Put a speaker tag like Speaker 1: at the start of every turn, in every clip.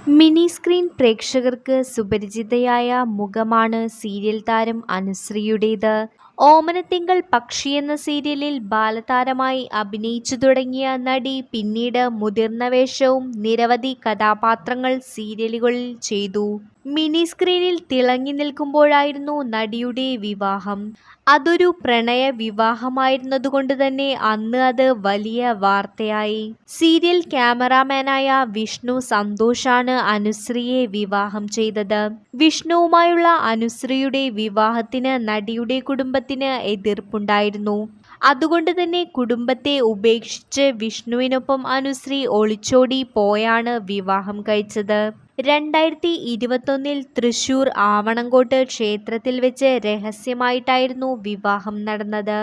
Speaker 1: Mini screen പ്രേക്ഷകർക്ക് സുപരിചിതയായ മുഖമാണ് serial താരം അനുശ്രീയുടേത്. ഓമനത്തിങ്കൾ പക്ഷി എന്ന സീരിയലിൽ ബാലതാരമായി അഭിനയിച്ചു തുടങ്ങിയ നടി പിന്നീട് മുതിർന്ന വേഷവും നിരവധി കഥാപാത്രങ്ങൾ സീരിയലുകളിൽ ചെയ്തു. മിനി സ്ക്രീനിൽ തിളങ്ങി നിൽക്കുമ്പോഴായിരുന്നു നടിയുടെ വിവാഹം. അതൊരു പ്രണയ വിവാഹമായിരുന്നതുകൊണ്ട് തന്നെ അന്ന് അത് വലിയ വാർത്തയായി. സീരിയൽ ക്യാമറാമാനായ വിഷ്ണു സന്തോഷാണ് അനുശ്രീയെ വിവാഹം ചെയ്തത്. വിഷ്ണുവുമായുള്ള അനുശ്രീയുടെ വിവാഹത്തിന് നടിയുടെ കുടുംബത്തിന് എതിർപ്പുണ്ടായിരുന്നു. അതുകൊണ്ട് തന്നെ കുടുംബത്തെ ഉപേക്ഷിച്ച് വിഷ്ണുവിനൊപ്പം അനുശ്രീ ഒളിച്ചോടി പോയാണ് വിവാഹം കഴിച്ചത്. 2021 തൃശൂർ ആവണങ്കോട്ട് ക്ഷേത്രത്തിൽ വെച്ച് രഹസ്യമായിട്ടായിരുന്നു വിവാഹം നടന്നത്.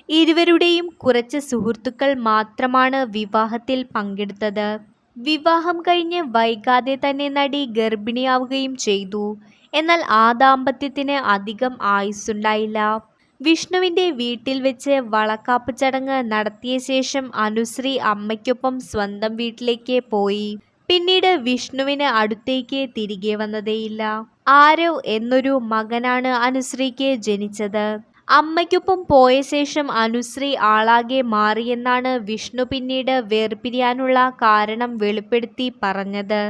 Speaker 1: ഇരുവരുടെയും കുറച്ച് സുഹൃത്തുക്കൾ മാത്രമാണ് വിവാഹത്തിൽ പങ്കെടുത്തത്. വിവാഹം കഴിഞ്ഞ് വൈകാതെ തന്നെ നടി ഗർഭിണിയാവുകയും ചെയ്തു. എന്നാൽ ആ ദാമ്പത്യത്തിന് അധികം ആയുസ്സുണ്ടായില്ല. വിഷ്ണുവിന്റെ വീട്ടിൽ വെച്ച് വളക്കാപ്പ് ചടങ്ങ് നടത്തിയ ശേഷം അനുശ്രീ അമ്മയ്ക്കൊപ്പം സ്വന്തം വീട്ടിലേക്ക് പോയി. പിന്നീട് വിഷ്ണുവിന് അടുത്തേക്ക് തിരികെ വന്നതേയില്ല. ആരവ് എന്നൊരു മകനാണ് അനുശ്രീക്ക് ജനിച്ചത്. അമ്മയ്ക്കൊപ്പം പോയ ശേഷം അനുശ്രീ ആളാകെ മാറിയെന്നാണ് വിഷ്ണു പിന്നീട് വേർപിരിയാനുള്ള കാരണം വെളിപ്പെടുത്തി പറഞ്ഞത്.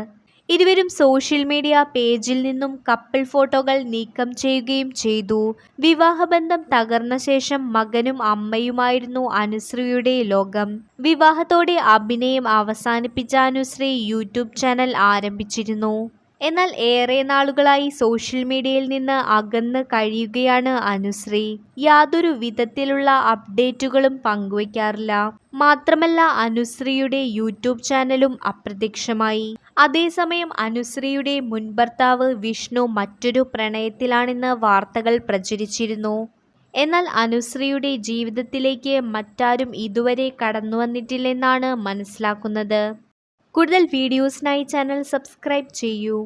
Speaker 1: ഇരുവരും സോഷ്യൽ മീഡിയ പേജിൽ നിന്നും കപ്പിൾ ഫോട്ടോകൾ നീക്കം ചെയ്യുകയും ചെയ്തു. വിവാഹബന്ധം തകർന്ന ശേഷം മകനും അമ്മയുമായിരുന്നു അനുശ്രീയുടെ ലോകം. വിവാഹത്തോടെ അഭിനയം അവസാനിപ്പിച്ച അനുശ്രീ യൂട്യൂബ് ചാനൽ ആരംഭിച്ചിരുന്നു. എന്നാൽ ഏറെ നാളുകളായി സോഷ്യൽ മീഡിയയിൽ നിന്ന് അകന്ന് കഴിയുകയാണ് അനുശ്രീ. യാതൊരു വിധത്തിലുള്ള അപ്ഡേറ്റുകളും പങ്കുവയ്ക്കാറില്ല. മാത്രമല്ല അനുശ്രീയുടെ യൂട്യൂബ് ചാനലും അപ്രത്യക്ഷമായി. അതേസമയം അനുശ്രീയുടെ മുൻ ഭർത്താവ് വിഷ്ണു മറ്റൊരു പ്രണയത്തിലാണെന്ന് വാർത്തകൾ പ്രചരിച്ചിരുന്നു. എന്നാൽ അനുശ്രീയുടെ ജീവിതത്തിലേക്ക് മറ്റാരും ഇതുവരെ കടന്നുവന്നിട്ടില്ലെന്നാണ് മനസ്സിലാക്കുന്നത്. കൂടുതൽ വീഡിയോസിനായി ചാനൽ സബ്സ്ക്രൈബ് ചെയ്യൂ.